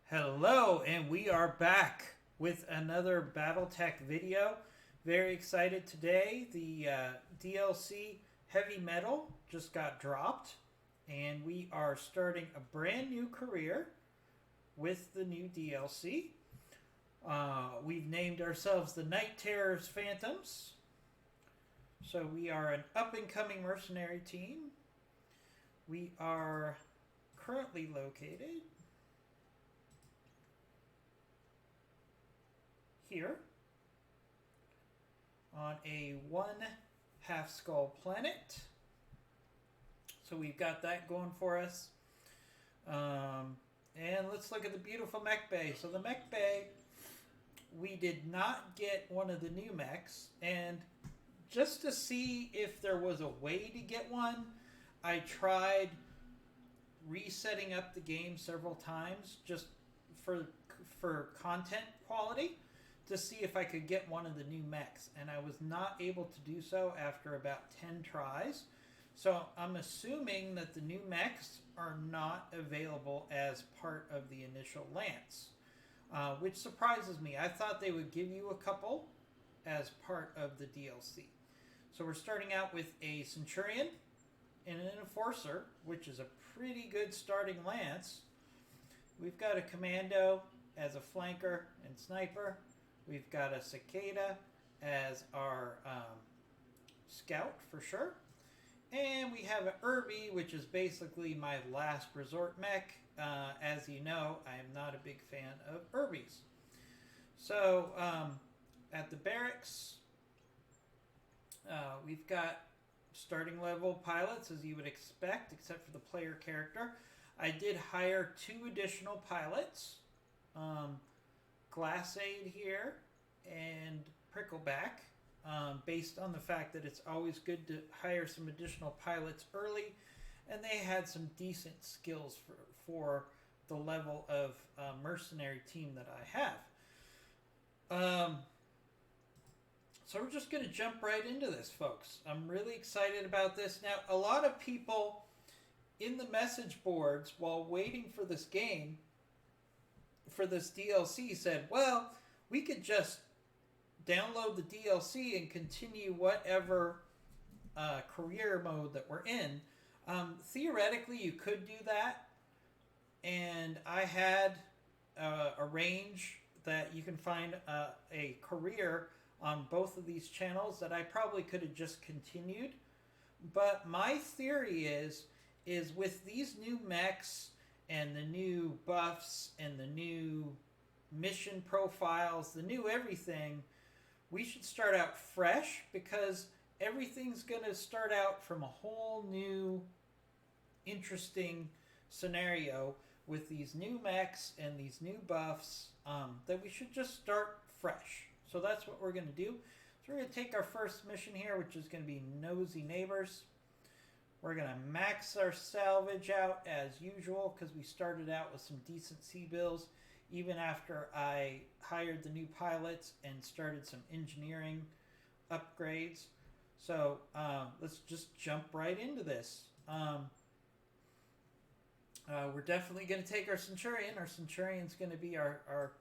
Hello, and we are back with another BattleTech video. Very excited today. The DLC Heavy Metal just got dropped, and we are starting a brand new career with the new DLC. We've named ourselves the Night Terrors Phantoms. So we are an up and coming mercenary team. We are currently located here on a one half skull planet. So we've got that going for us. And let's look at the beautiful mech bay. So the mech bay, we did not get one of the new mechs. And just to see if there was a way to get one, I tried resetting up the game several times just for content quality to see if I could get one of the new mechs, and I was not able to do so after about 10 tries. So I'm assuming that the new mechs are not available as part of the initial lance, which surprises me. I thought they would give you a couple as part of the DLC. So we're starting out with a Centurion and an Enforcer, which is a pretty good starting lance. We've got a Commando as a flanker and sniper. We've got a Cicada as our scout for sure. And we have an Irby, which is basically my last resort mech. As you know, I am not a big fan of Irbys. So at the barracks, we've got starting level pilots, as you would expect, except for the player character. I did hire 2 additional pilots. Glassade here and Prickleback, based on the fact that it's always good to hire some additional pilots early, and they had some decent skills for the level of mercenary team that I have. So we're just going to jump right into this, folks. I'm really excited about this. Now, a lot of people in the message boards while waiting for this game, for this DLC, said, well, we could just download the DLC and continue whatever career mode that we're in. Theoretically, you could do that, and I had a range that you can find a career on both of these channels that I probably could have just continued. But my theory is with these new mechs and the new buffs and the new mission profiles, the new everything, we should start out fresh, because everything's going to start out from a whole new interesting scenario with these new mechs and these new buffs, that we should just start fresh. So that's what we're going to do. So we're going to take our first mission here, which is going to be Nosy Neighbors. We're going to max our salvage out as usual, because we started out with some decent C-bills, even after I hired the new pilots and started some engineering upgrades. So let's just jump right into this. We're definitely going to take our Centurion. Our Centurion's going to be our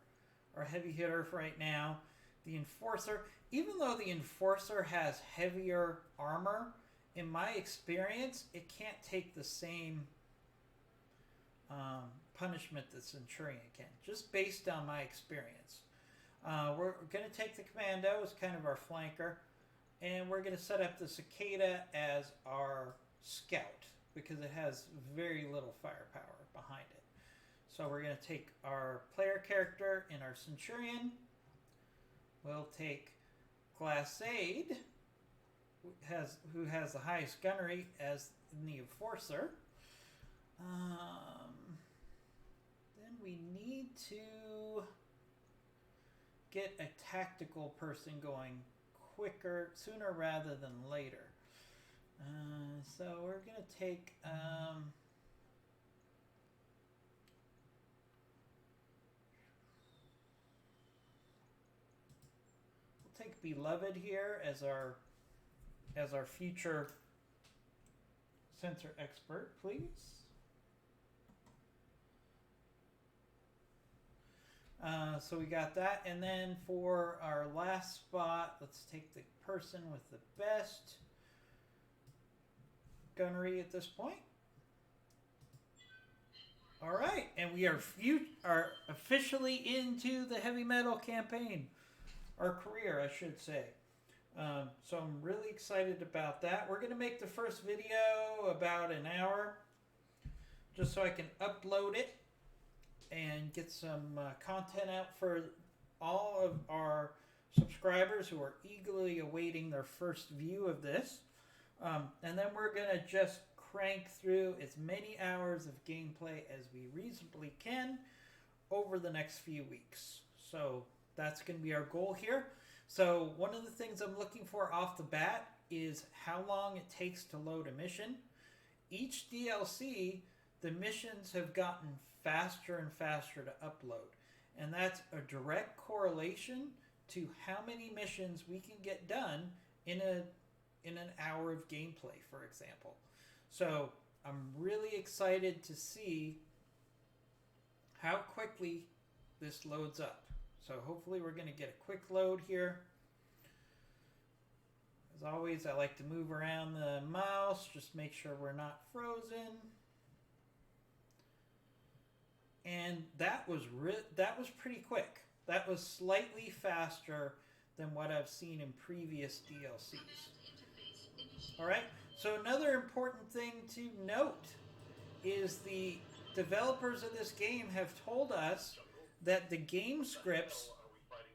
heavy hitter for right now. The Enforcer, even though the Enforcer has heavier armor, in my experience, it can't take the same punishment that Centurion can, just based on my experience. We're going to take the Commando as kind of our flanker, and we're going to set up the Cicada as our scout, because it has very little firepower behind it. So we're going to take our player character in our Centurion. We'll take Glassade, who has the highest gunnery, as in the Enforcer. Then we need to get a tactical person going quicker, sooner rather than later. So we're going to take... we'll take Beloved here as our future sensor expert, please. So we got that. And then for our last spot, let's take the person with the best gunnery at this point. All right, and we are officially into the heavy metal campaign, our career, I should say. So I'm really excited about that. We're going to make the first video about an hour, just so I can upload it and get some content out for all of our subscribers who are eagerly awaiting their first view of this. And then we're going to just crank through as many hours of gameplay as we reasonably can over the next few weeks. So that's going to be our goal here. So one of the things I'm looking for off the bat is how long it takes to load a mission. Each DLC, the missions have gotten faster and faster to upload. And that's a direct correlation to how many missions we can get done in an hour of gameplay, for example. So I'm really excited to see how quickly this loads up. So hopefully we're going to get a quick load here. As always, I like to move around the mouse, just make sure we're not frozen. And that was pretty quick. That was slightly faster than what I've seen in previous DLCs. All right. So another important thing to note is the developers of this game have told us that the game scripts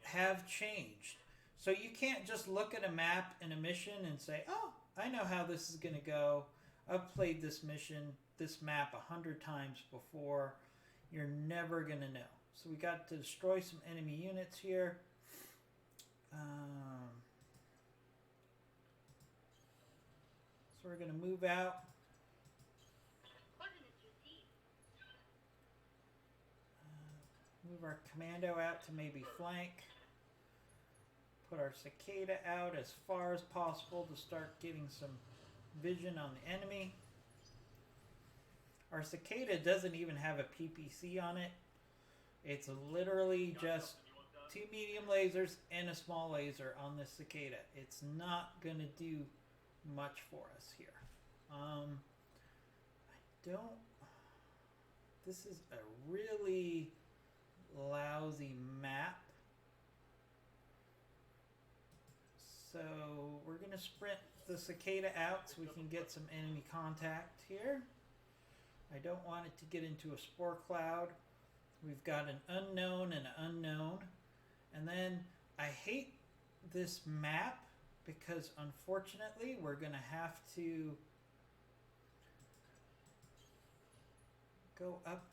have changed. So you can't just look at a map and a mission and say, oh, I know how this is going to go. I've played this mission, this map 100 times before. You're never going to know. So we got to destroy some enemy units here. So we're going to move out. Move our commando out to maybe flank. Put our cicada out as far as possible to start getting some vision on the enemy. Our cicada doesn't even have a PPC on it. It's literally just 2 medium lasers and a small laser on this cicada. It's not going to do much for us here. This is a really lousy map. So we're going to sprint the cicada out so we can get some enemy contact here. I don't want it to get into a spore cloud. We've got an unknown and an unknown. And then I hate this map because unfortunately we're going to have to go up.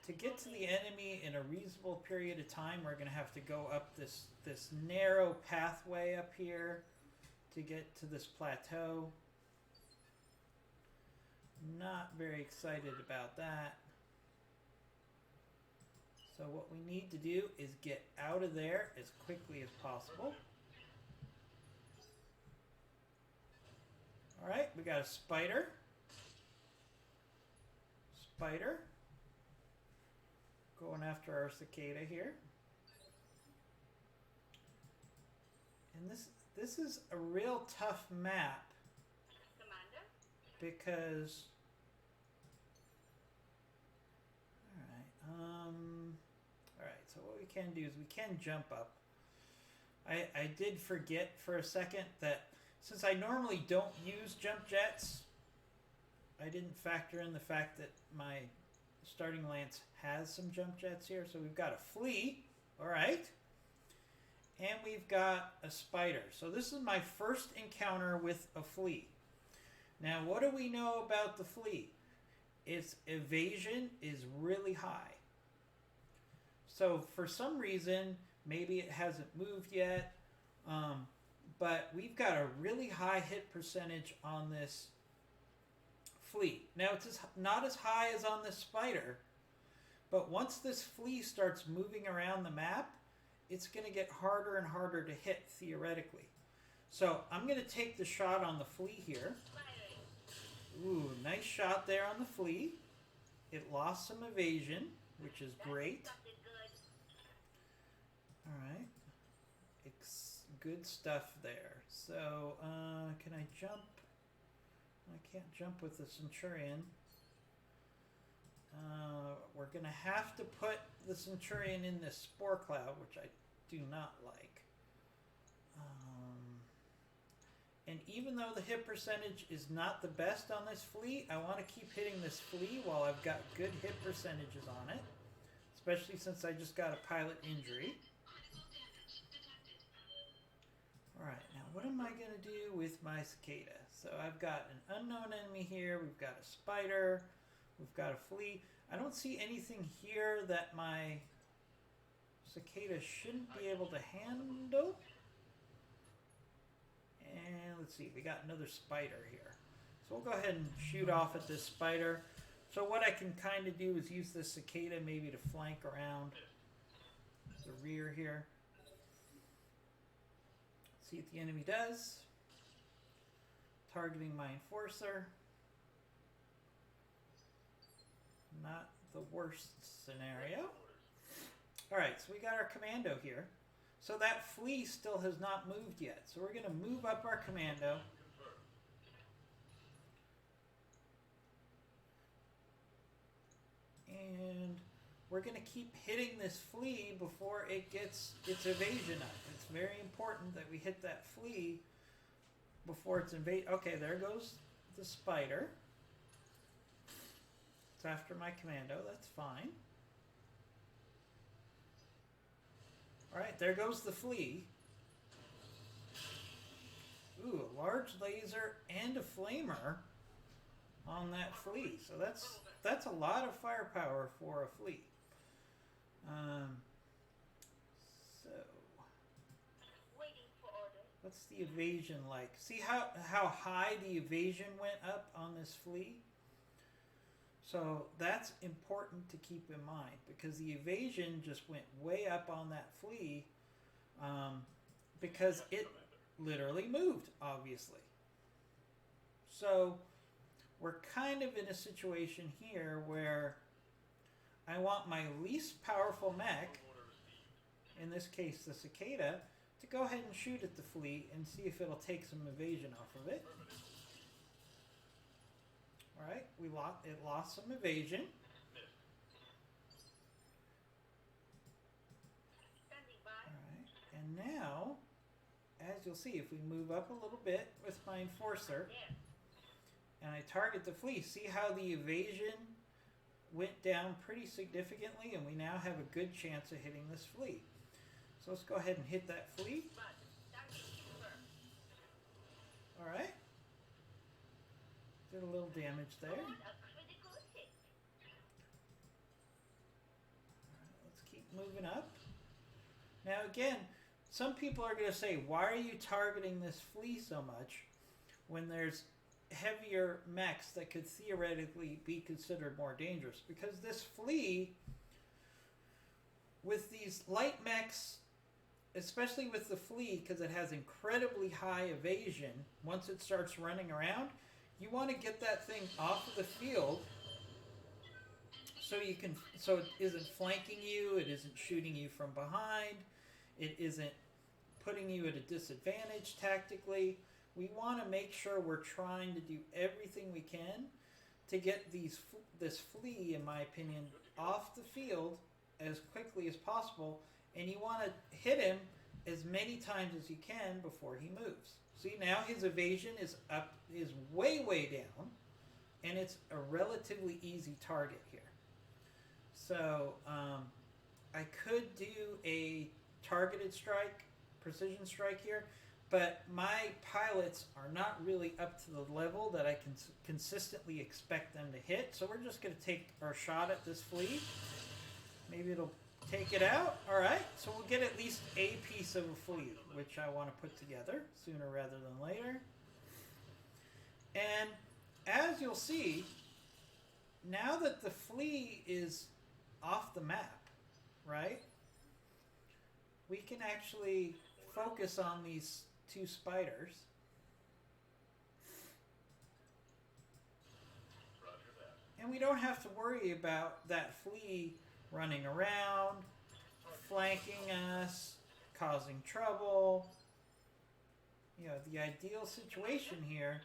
To get to the enemy in a reasonable period of time, we're going to have to go up this narrow pathway up here to get to this plateau. Not very excited about that. So what we need to do is get out of there as quickly as possible. All right, we got a spider. Going after our cicada here. And this is a real tough map because all right, so what we can do is we can jump up. I did forget for a second that since I normally don't use jump jets, I didn't factor in the fact that my starting lance has some jump jets here. So we've got a FLEA, all right, and we've got a spider. So this is my first encounter with a FLEA. Now, what do we know about the FLEA? Its evasion is really high. So for some reason, maybe it hasn't moved yet, but we've got a really high hit percentage on this FLEA. Now, it's not as high as on this spider, but once this FLEA starts moving around the map, it's going to get harder and harder to hit theoretically. So I'm going to take the shot on the FLEA here. Ooh, nice shot there on the FLEA. It lost some evasion, which is great. Alright. Good stuff there. So, can I jump? I can't jump with the Centurion. We're going to have to put the Centurion in this Spore Cloud, which I do not like. And even though the hit percentage is not the best on this FLEA, I want to keep hitting this FLEA while I've got good hit percentages on it. Especially since I just got a pilot injury. Alright, now what am I going to do with my Cicada? So I've got an unknown enemy here, we've got a spider, we've got a FLEA. I don't see anything here that my Cicada shouldn't be able to handle. And let's see, we got another spider here. So we'll go ahead and shoot off at this spider. So what I can kind of do is use this Cicada maybe to flank around the rear here. See what the enemy does. Targeting my Enforcer. Not the worst scenario. Alright, so we got our Commando here. So that FLEA still has not moved yet. So we're going to move up our Commando. And we're going to keep hitting this FLEA before it gets its evasion up. It's very important that we hit that FLEA before it's invade. Okay, there goes the spider. It's after my Commando. That's fine. Alright, there goes the FLEA. Ooh, a large laser and a flamer on that FLEA. So that's a lot of firepower for a FLEA. So what's the evasion like? See how high the evasion went up on this FLEA? So that's important to keep in mind because the evasion just went way up on that FLEA because it literally moved, obviously. So we're kind of in a situation here where I want my least powerful mech, in this case the Cicada, to go ahead and shoot at the FLEA and see if it'll take some evasion off of it. Alright, it lost some evasion. Alright, and now, as you'll see, if we move up a little bit with my Enforcer, and I target the FLEA, see how the evasion went down pretty significantly, and we now have a good chance of hitting this FLEA. So let's go ahead and hit that FLEA. Alright. Did a little damage there. Alright, let's keep moving up. Now again, some people are going to say, why are you targeting this FLEA so much when there's heavier mechs that could theoretically be considered more dangerous? Because this FLEA, with these light mechs, especially with the FLEA, because it has incredibly high evasion, once it starts running around, you want to get that thing off of the field so it isn't flanking you, it isn't shooting you from behind, it isn't putting you at a disadvantage tactically. We want to make sure we're trying to do everything we can to get this FLEA, in my opinion, off the field as quickly as possible, and you want to hit him as many times as you can before he moves. See, now his evasion is way down, and it's a relatively easy target here. So I could do a targeted strike, precision strike here, but my pilots are not really up to the level that I can consistently expect them to hit. So we're just going to take our shot at this FLEA. Maybe it'll take it out. Alright, so we'll get at least a piece of a FLEA, which I want to put together sooner rather than later. And as you'll see, now that the FLEA is off the map, right, we can actually focus on these two spiders. And we don't have to worry about that FLEA running around flanking us, causing trouble. You know, the ideal situation here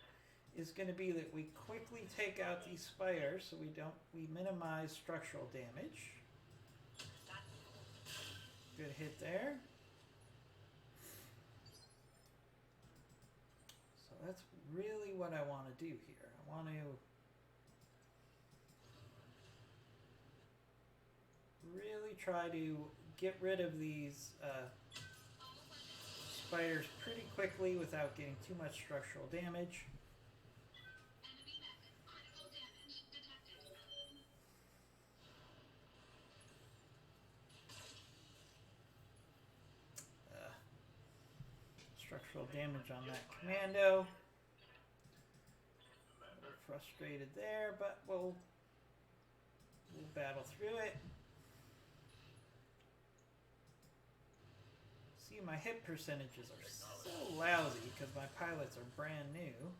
is going to be that we quickly take out these spiders so we minimize structural damage. Good hit there. So that's really what I want to do here. I want to really try to get rid of these spiders pretty quickly without getting too much structural damage. Structural damage on that commando. A little frustrated there, but we'll battle through it. See, my hit percentages are so lousy because my pilots are brand new.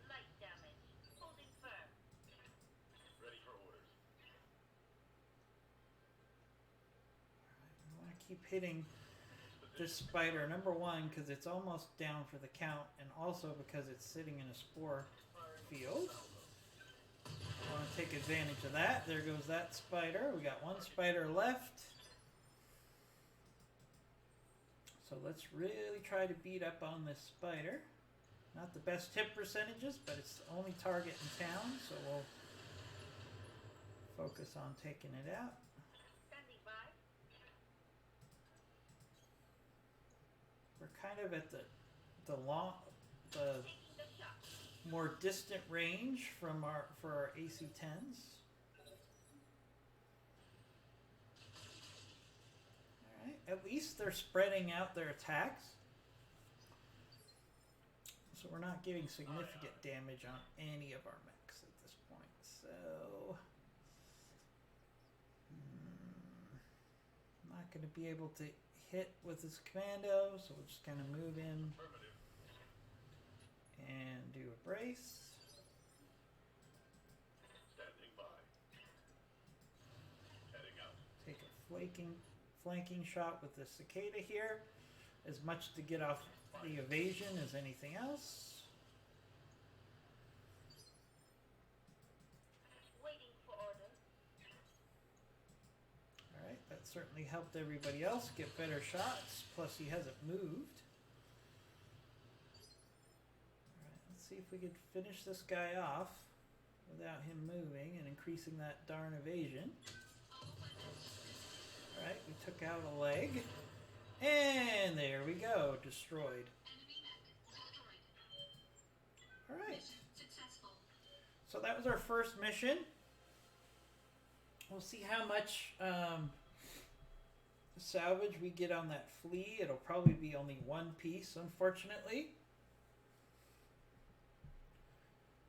Light damage. Holding firm. Ready for orders. I want to keep hitting this spider, number one, because it's almost down for the count, and also because it's sitting in a spore field. I want to take advantage of that. There goes that spider. We got one spider left. So let's really try to beat up on this spider. Not the best hit percentages, but it's the only target in town, so we'll focus on taking it out. Standing by. We're kind of at the Taking the shot. more distant range for our AC-10s. Alright, at least they're spreading out their attacks. So we're not getting significant damage on any of our mechs at this point. So I'm not going to be able to hit with his commando, so we'll just kind of move in and do a brace. Standing by. Heading out. Take a flanking shot with the cicada here, as much to get off the evasion as anything else. Waiting for order. Alright, that certainly helped everybody else get better shots, plus he hasn't moved. Alright, let's see if we could finish this guy off without him moving and increasing that darn evasion. Alright, we took out a leg. And there we go, destroyed. Alright. So that was our first mission. We'll see how much salvage we get on that FLEA. It'll probably be only one piece, unfortunately.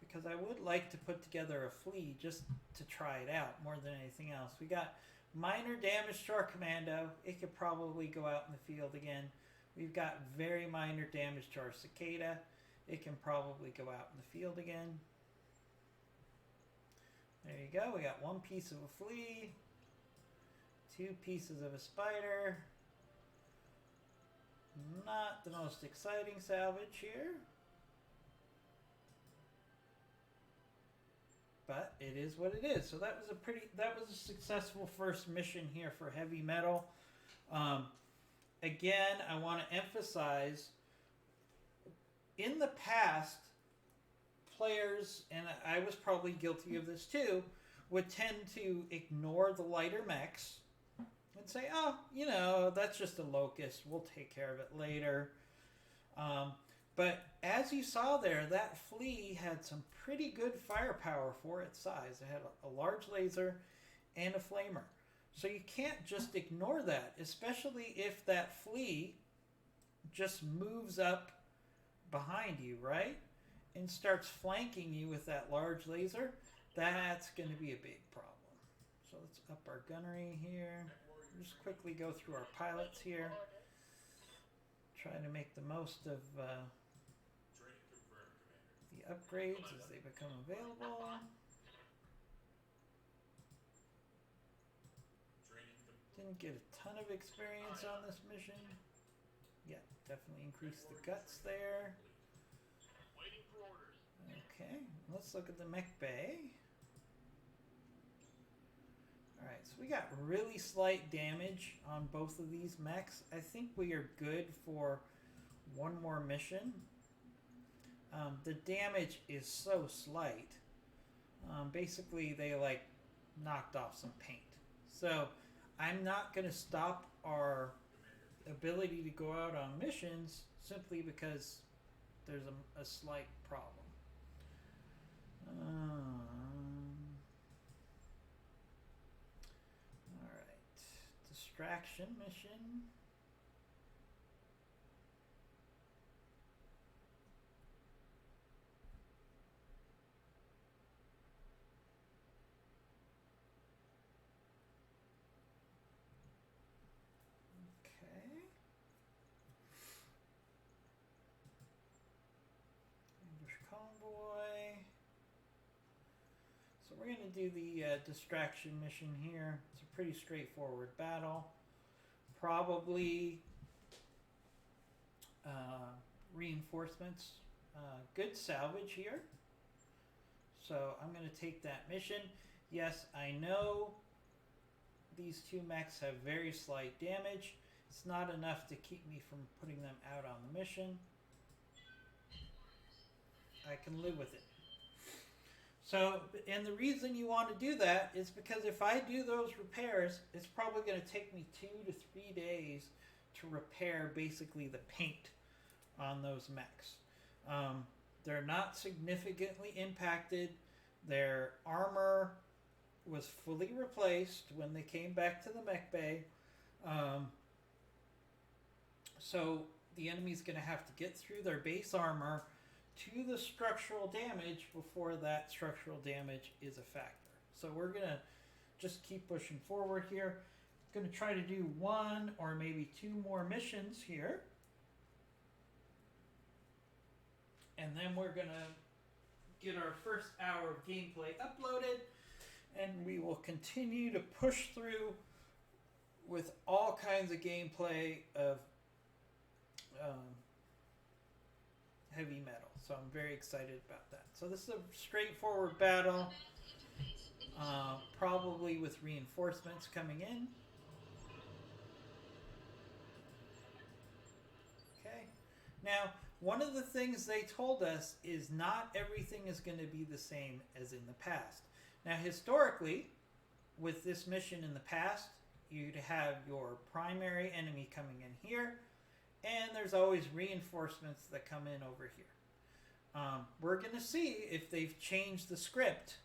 Because I would like to put together a FLEA just to try it out more than anything else. We got minor damage to our commando. It could probably go out in the field again. We've got very minor damage to our cicada. It can probably go out in the field again. There you go. We got one piece of a FLEA. 2 pieces of a spider. Not the most exciting salvage here. But it is what it is. So that was a successful first mission here for heavy metal. Again, I want to emphasize, in the past, players, and I was probably guilty of this too, would tend to ignore the lighter mechs and say, oh, you know, that's just a locust. We'll take care of it later. But as you saw there, that FLEA had some pretty good firepower for its size. It had a large laser and a flamer. So you can't just ignore that, especially if that FLEA just moves up behind you, right? And starts flanking you with that large laser. That's going to be a big problem. So let's up our gunnery here. Just quickly go through our pilots here. Try to make the most of upgrades as they become available. Didn't get a ton of experience on this mission. Yeah, definitely increased the guts there. Okay, let's look at the mech bay. Alright, so we got really slight damage on both of these mechs. I think we are good for one more mission. The damage is so slight. Basically, they like knocked off some paint. So I'm not going to stop our ability to go out on missions simply because there's a slight problem. Alright. Distraction mission. Convoy. So we're going to do the distraction mission here. It's a pretty straightforward battle. Probably reinforcements. Good salvage here. So I'm going to take that mission. Yes, I know these two mechs have very slight damage. It's not enough to keep me from putting them out on the mission. I can live with it. So, and the reason you want to do that is because if I do those repairs, it's probably going to take me 2 to 3 days to repair basically the paint on those mechs. They're not significantly impacted. Their armor was fully replaced when they came back to the mech bay. So the enemy's going to have to get through their base armor to the structural damage before that structural damage is a factor. So we're going to just keep pushing forward here. Going to try to do 1 or maybe 2 more missions here. And then we're going to get our first hour of gameplay uploaded. And we will continue to push through with all kinds of gameplay of heavy metal. So I'm very excited about that. So this is a straightforward battle, probably with reinforcements coming in. Okay. Now, one of the things they told us is not everything is going to be the same as in the past. Now, historically, with this mission in the past, you'd have your primary enemy coming in here, and there's always reinforcements that come in over here. We're going to see if they've changed the script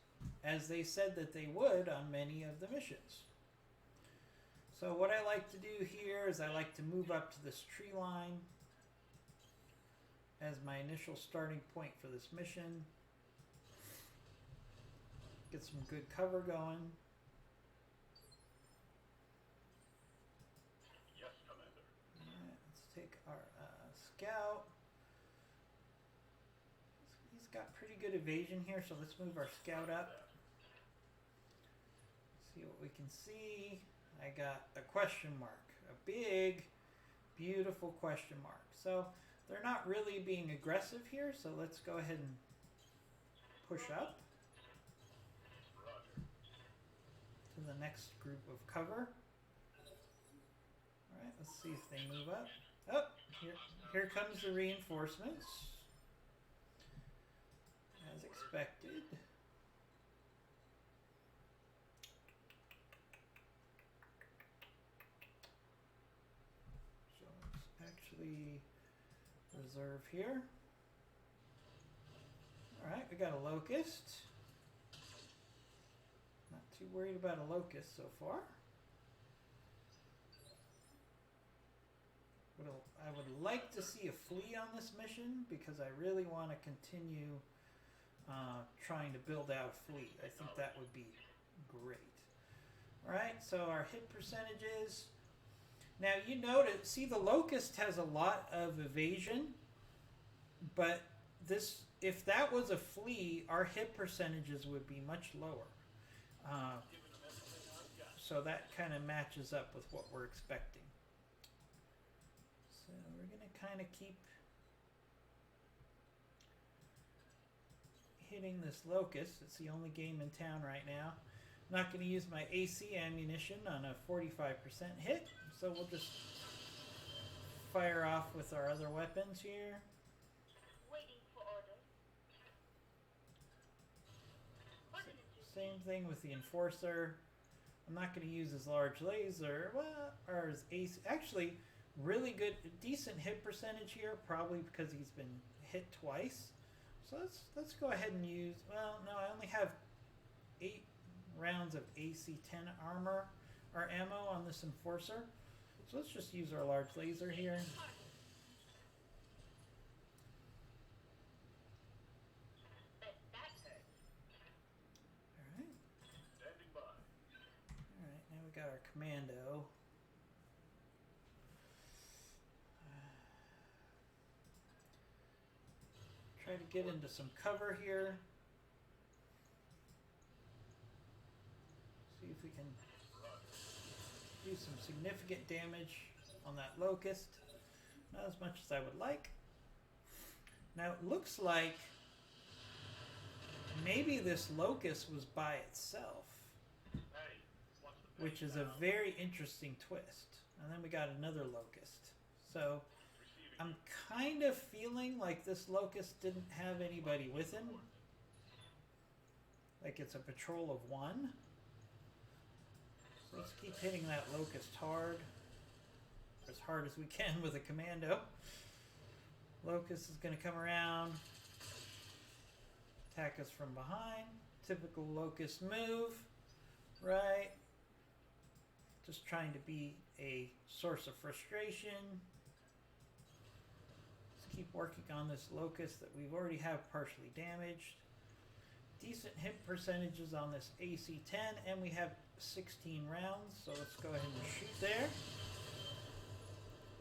as they said that they would on many of the missions. So what I like to do here is I like to move up to this tree line as my initial starting point for this mission. Get some good cover going. Yes, Commander. Alright, let's take our scout. He's got pretty good evasion here, so let's move our scout up. See what we can see. I got a question mark. A big, beautiful question mark. So they're not really being aggressive here, so let's go ahead and push up to the next group of cover. Alright, let's see if they move up. Oh, here comes the reinforcements. As expected. So let's actually reserve here. Alright, we got a locust. Not too worried about a locust so far. I would like to see a FLEA on this mission because I really want to continue trying to build out a FLEA. I think that would be great. Alright, so our hit percentages. Now you notice, see the locust has a lot of evasion, but this, if that was a FLEA, our hit percentages would be much lower. So that kind of matches up with what we're expecting. So we're going to kind of keep hitting this locust. It's the only game in town right now. I'm not going to use my AC ammunition on a 45% hit, so we'll just fire off with our other weapons here. Waiting for orders. Same thing with the enforcer. I'm not going to use his large laser, well, or his AC. Actually, really good, decent hit percentage here, probably because he's been hit twice. So let's go ahead and use. Well, no, I only have 8 rounds of AC-10 armor or ammo on this enforcer. So let's just use our large laser here. Alright. Alright, now we got our commando. Try to get into some cover here. See if we can do some significant damage on that locust. Not as much as I would like. Now it looks like maybe this locust was by itself, which is a very interesting twist. And then we got another locust. So I'm kind of feeling like this locust didn't have anybody with him. Like it's a patrol of 1. So let's keep hitting that locust hard. As hard as we can with a commando. Locust is going to come around. Attack us from behind. Typical locust move. Right. Just trying to be a source of frustration. Keep working on this locust that we've already have partially damaged. Decent hit percentages on this AC-10, and we have 16 rounds, so let's go ahead and shoot there.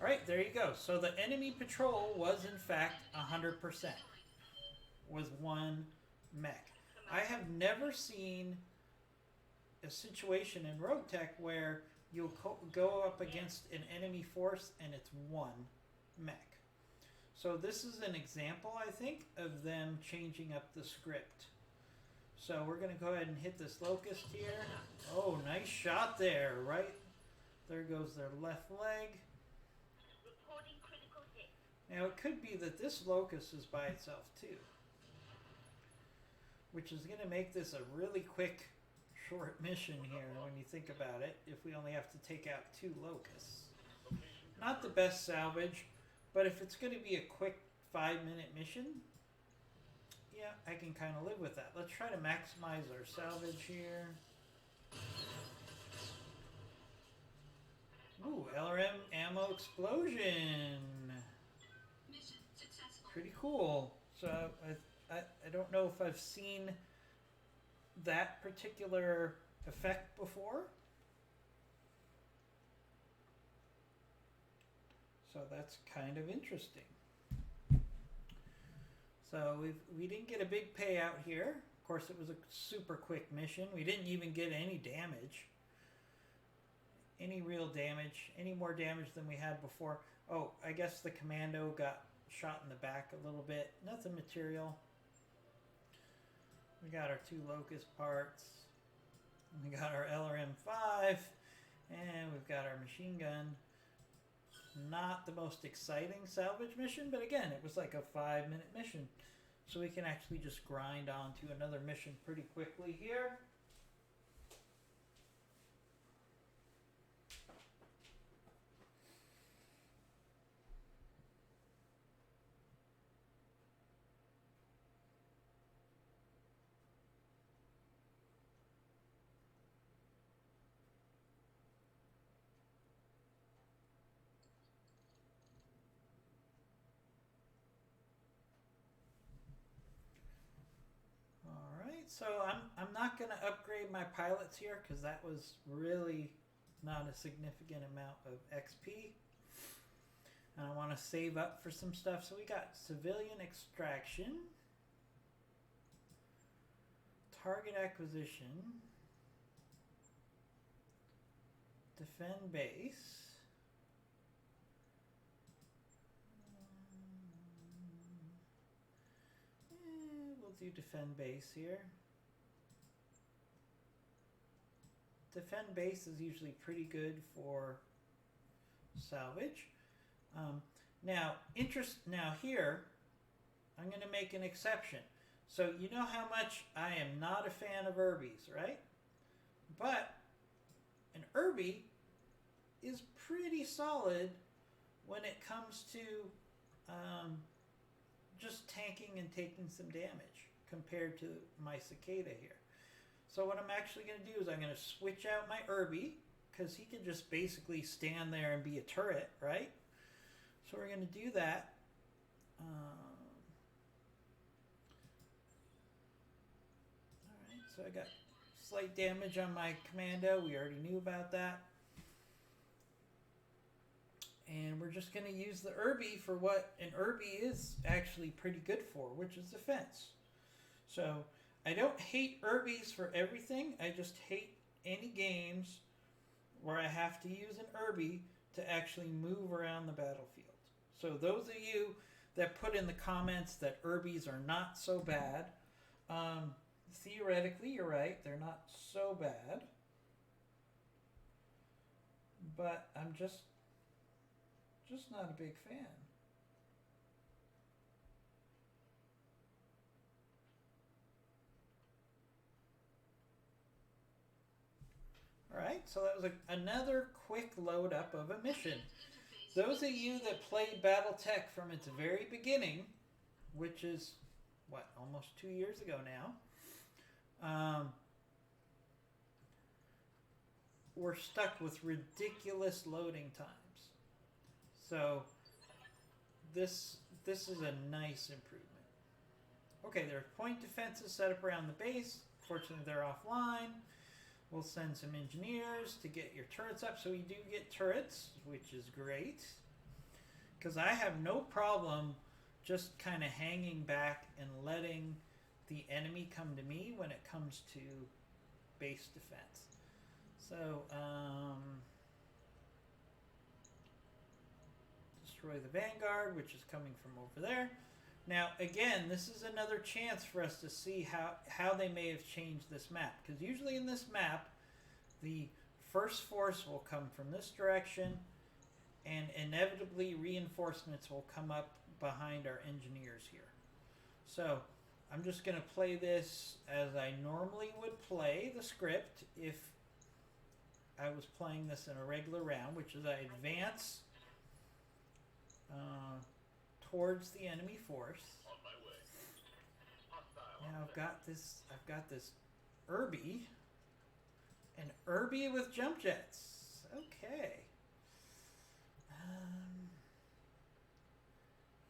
Alright, there you go. So the enemy patrol was in fact 100%. Was 1 mech. I have never seen a situation in BattleTech where you'll go up against an enemy force and it's 1 mech. So this is an example, I think, of them changing up the script. So we're going to go ahead and hit this locust here. Oh, nice shot there, right? There goes their left leg. Reporting critical hit. Now it could be that this locust is by itself too, which is going to make this a really quick, short mission here when you think about it, if we only have to take out 2 locusts. Not the best salvage. But if it's going to be a quick 5-minute mission, yeah, I can kind of live with that. Let's try to maximize our salvage here. Ooh, LRM ammo explosion. Pretty cool. So I don't know if I've seen that particular effect before. So that's kind of interesting. So we didn't get a big payout here. Of course, it was a super quick mission. We didn't even get any damage. Any real damage. Any more damage than we had before. Oh, I guess the commando got shot in the back a little bit. Nothing material. We got our 2 locust parts. We got our LRM-5. And we've got our machine gun. Not the most exciting salvage mission, but again, it was like a 5-minute mission. So we can actually just grind on to another mission pretty quickly here. So I'm not going to upgrade my pilots here because that was really not a significant amount of XP. And I want to save up for some stuff. So we got civilian extraction, target acquisition, defend base. We'll do defend base here. Defend base is usually pretty good for salvage. Now here, I'm going to make an exception. So you know how much I am not a fan of Irbies, right? But an Irby is pretty solid when it comes to just tanking and taking some damage compared to my Cicada here. So what I'm actually going to do is I'm going to switch out my Irby, because he can just basically stand there and be a turret, right? So we're going to do that. Alright, so I got slight damage on my commando. We already knew about that. And we're just going to use the Irby for what an Irby is actually pretty good for, which is defense. So I don't hate Irbies for everything. I just hate any games where I have to use an Irby to actually move around the battlefield. So those of you that put in the comments that Irbies are not so bad, theoretically you're right, they're not so bad. But I'm just not a big fan. Alright, so that was another quick load up of a mission. Those of you that played BattleTech from its very beginning, which is, what, almost 2 years ago now, were stuck with ridiculous loading times. So this is a nice improvement. Okay, there are point defenses set up around the base. Fortunately, they're offline. We'll send some engineers to get your turrets up. So we do get turrets, which is great. Because I have no problem just kind of hanging back and letting the enemy come to me when it comes to base defense. So, destroy the Vanguard, which is coming from over there. Now, again, this is another chance for us to see how they may have changed this map. Because usually in this map, the first force will come from this direction, and inevitably reinforcements will come up behind our engineers here. So, I'm just going to play this as I normally would play the script if I was playing this in a regular round, which is I advance towards the enemy force. On my way. Hostile. Now I've got this Irby. An Irby with jump jets. Okay.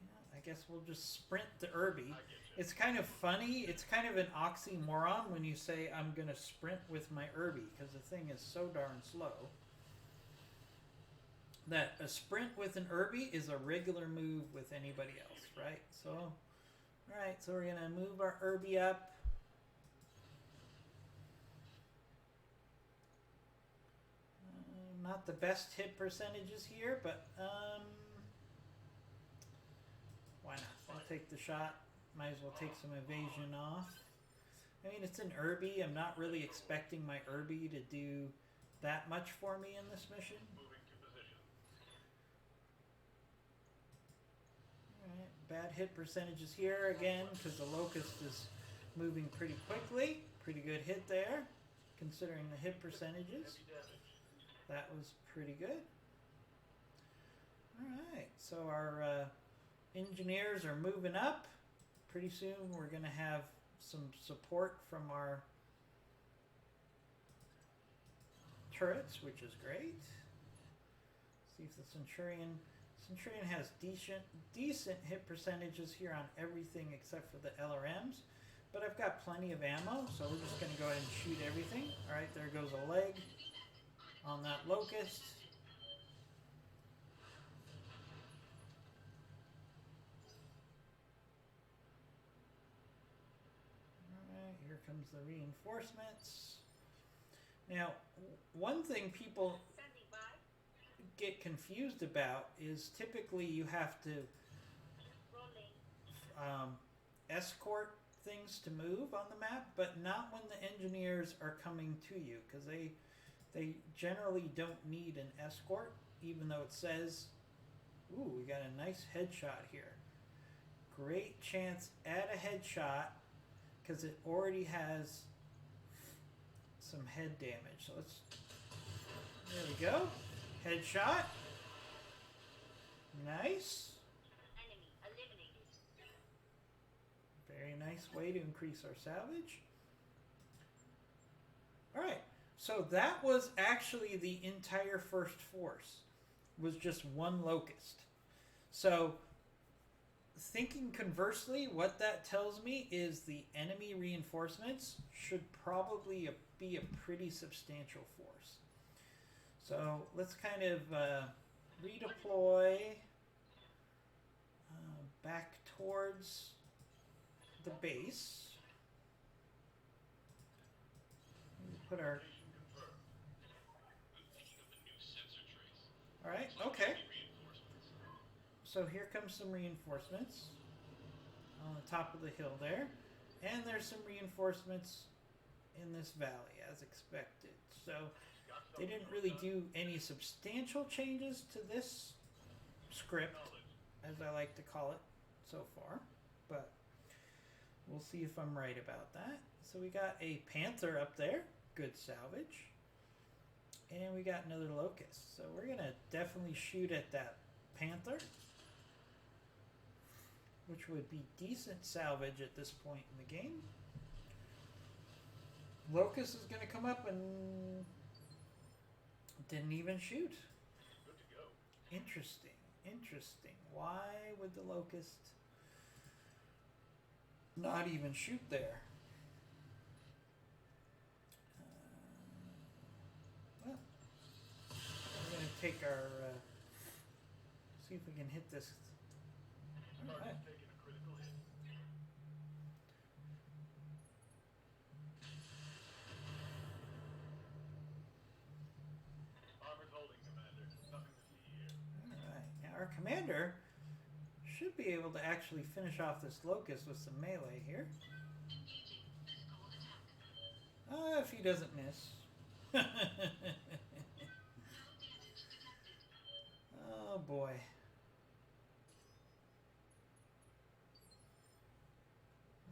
Yeah, I guess we'll just sprint the Irby. It's kind of funny. It's kind of an oxymoron when you say I'm going to sprint with my Irby, because the thing is so darn slow that a sprint with an Irby is a regular move with anybody else, right? So, alright, so we're going to move our Irby up. Not the best hit percentages here, but why not? I'll take the shot. Might as well take some evasion off. I mean, it's an Irby. I'm not really expecting my Irby to do that much for me in this mission. Alright, bad hit percentages here again, because the Locust is moving pretty quickly. Pretty good hit there, considering the hit percentages. That was pretty good. Alright, so our engineers are moving up. Pretty soon we're going to have some support from our turrets, which is great. See if the Centurion has decent hit percentages here on everything except for the LRMs. But I've got plenty of ammo, so we're just going to go ahead and shoot everything. Alright, there goes a leg on that Locust. comes the reinforcements. Now, one thing people Standing by. get confused about is typically you have to Rolling. escort things to move on the map, but not when the engineers are coming to you, because they generally don't need an escort, even though it says, ooh, we got a nice headshot here. Great chance at a headshot, because it already has some head damage. So let's, there we go. Headshot. Nice. Enemy eliminated. Very nice way to increase our salvage. Alright, so that was actually the entire first force. Was just one locust. So, thinking conversely, what that tells me is the enemy reinforcements should probably be a pretty substantial force. So, let's kind of redeploy back towards the base. Put our... Alright, okay. So here comes some reinforcements on the top of the hill there. And there's some reinforcements in this valley, as expected. So they didn't really do any substantial changes to this script, as I like to call it so far. But we'll see if I'm right about that. So we got a panther up there. Good salvage. And we got another locust. So we're going to definitely shoot at that panther, which would be decent salvage at this point in the game. Locust is going to come up and didn't even shoot. Good to go. Interesting. Interesting. Why would the locust not even shoot there? Well, we're going to take our... see if we can hit this. All right. Target's taking a critical hit. Armor's holding, Commander. Nothing to see here. Alright, now our commander should be able to actually finish off this locust with some melee here. If he doesn't miss. Oh boy.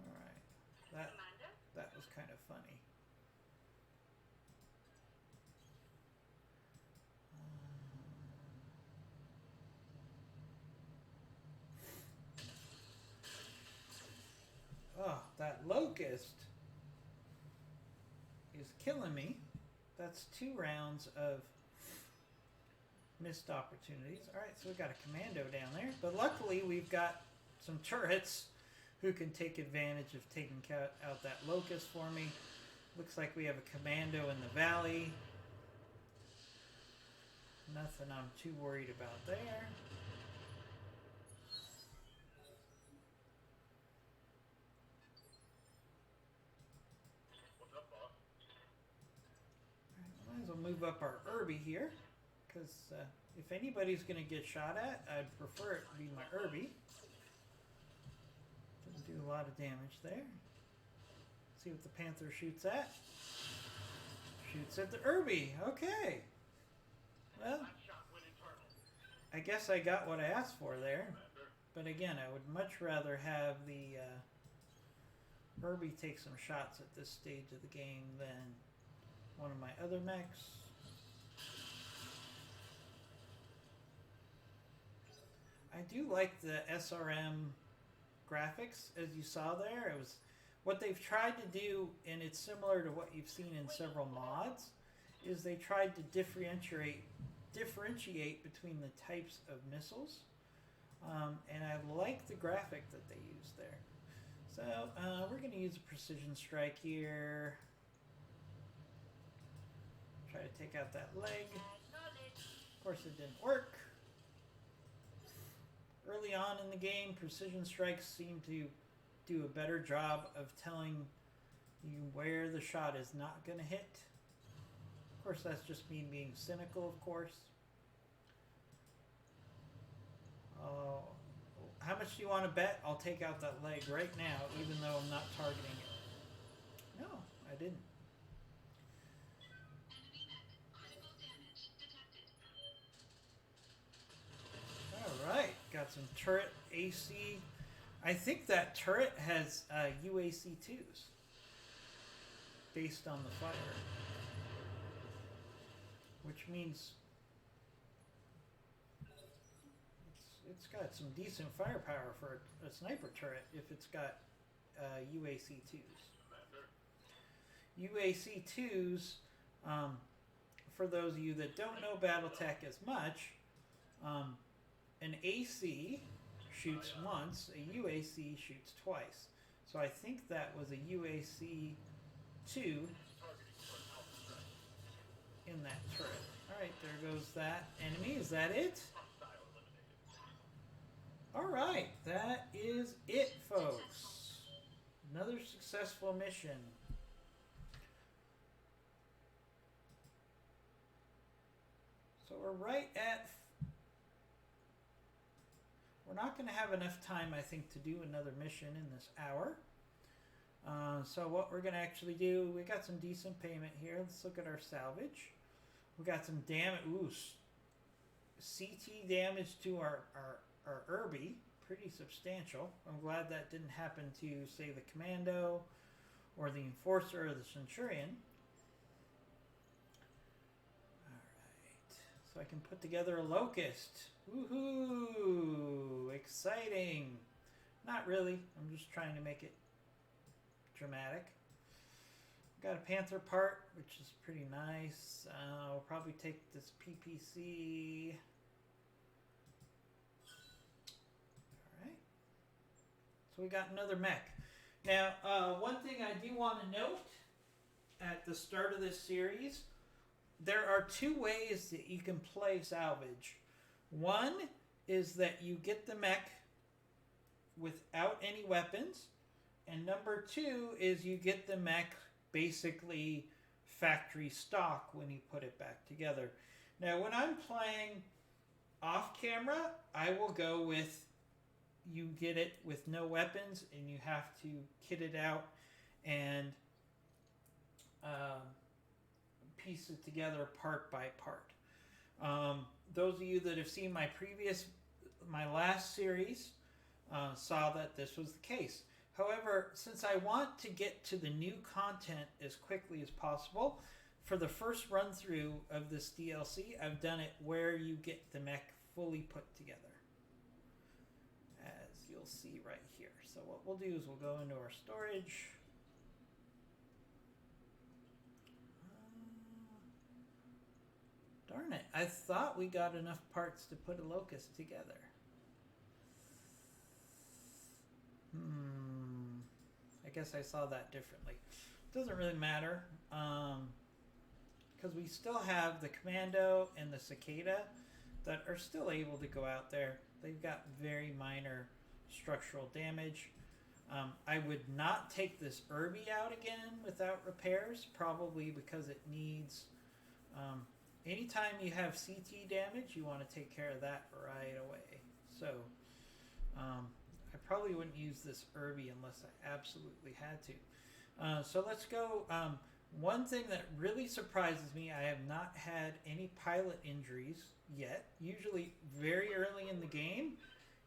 Alright, Commander. that was kind of funny. Oh, that locust is killing me. That's 2 rounds of missed opportunities. Alright, so we've got a commando down there. But luckily we've got some turrets who can take advantage of taking out that locust for me. Looks like we have a commando in the valley. Nothing I'm too worried about there. What's up, boss? Might as well move up our Irby here, because if anybody's going to get shot at, I'd prefer it to be my Irby. Doesn't do a lot of damage there. See what the Panther shoots at. Shoots at the Irby. Okay. Well, That shot went internal. I guess I got what I asked for there. Commander. But again, I would much rather have the Irby take some shots at this stage of the game than one of my other mechs. I do like the SRM graphics, as you saw there. It was what they've tried to do, and it's similar to what you've seen in several mods, is they tried to differentiate between the types of missiles. And I like the graphic that they use there. So we're going to use a precision strike here. Try to take out that leg. Acknowledge. Of course it didn't work. Early on in the game, precision strikes seem to do a better job of telling where the shot is not going to hit. Of course, that's just me being cynical, of course. How much do you want to bet? I'll take out that leg right now, even though I'm not targeting it. No, I didn't. Alright, got some turret AC. I think that turret has UAC2s based on the fire. Which means it's got some decent firepower for a sniper turret if it's got UAC2s. UAC2s, for those of you that don't know BattleTech as much, an AC shoots once, a UAC shoots twice. So I think that was a UAC2 in that turret. Alright, there goes that enemy. Is that it? Alright, that is it, folks. Another successful mission. So we're right at... We're not going to have enough time, I think, to do another mission in this hour. So what we're going to actually do, we got some decent payment here. Let's look at our salvage. We got some damage. Ooh, CT damage to our Irby. Pretty substantial. I'm glad that didn't happen to, say, the Commando or the Enforcer or the Centurion. Alright. So I can put together a Locust. Woohoo! Exciting! Not really. I'm just trying to make it dramatic. Got a Panther part, which is pretty nice. We'll probably take this PPC. Alright. So we got another mech. Now, one thing I do want to note at the start of this series, there are two ways that you can play salvage. One is that you get the mech without any weapons, and number two is you get the mech basically factory stock when you put it back together. Now, when I'm playing off camera, I will go with you get it with no weapons and you have to kit it out and piece it together part by part. Those of you that have seen my last series saw that this was the case. However, since I want to get to the new content as quickly as possible, for the first run through of this DLC, I've done it where you get the mech fully put together, as you'll see right here. So what we'll do is we'll go into our storage. Darn it, I thought we got enough parts to put a Locust together. I guess I saw that differently. Doesn't really matter, because we still have the Commando and the Cicada that are still able to go out there. They've got very minor structural damage. I would not take this Irby out again without repairs, probably because it needs... anytime you have CT damage, you want to take care of that right away. So, I probably wouldn't use this Irby unless I absolutely had to. So let's go. One thing that really surprises me, I have not had any pilot injuries yet. Usually very early in the game,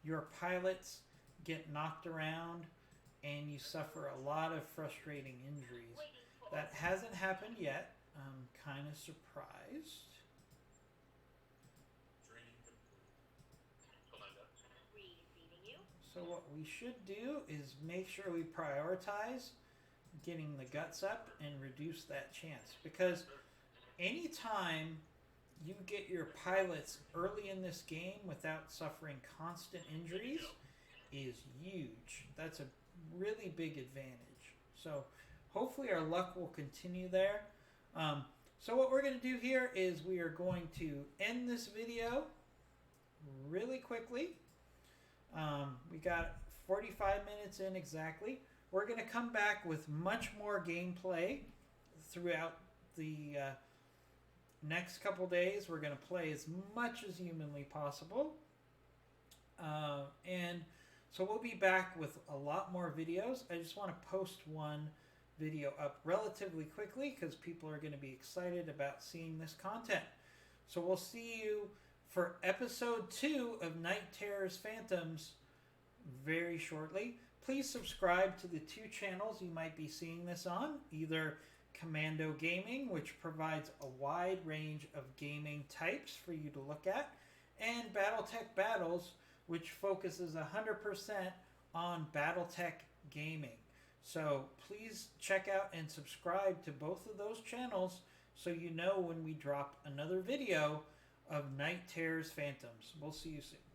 your pilots get knocked around and you suffer a lot of frustrating injuries. That hasn't happened yet. I'm kind of surprised. So what we should do is make sure we prioritize getting the guts up and reduce that chance. Because anytime you get your pilots early in this game without suffering constant injuries is huge. That's a really big advantage. So hopefully our luck will continue there. So what we're going to do here is we are going to end this video really quickly. We got 45 minutes in exactly. we're going to come back with much more gameplay throughout the next couple days. We're going to play as much as humanly possible. And so we'll be back with a lot more videos. I just want to post one video up relatively quickly because people are going to be excited about seeing this content. So we'll see you for episode 2 of Night Terrors Phantoms very shortly. Please subscribe to the 2 channels you might be seeing this on, either Commando Gaming, which provides a wide range of gaming types for you to look at, and BattleTech Battles, which focuses 100% on BattleTech gaming. So please check out and subscribe to both of those channels so you know when we drop another video of Night Terrors Phantoms. We'll see you soon.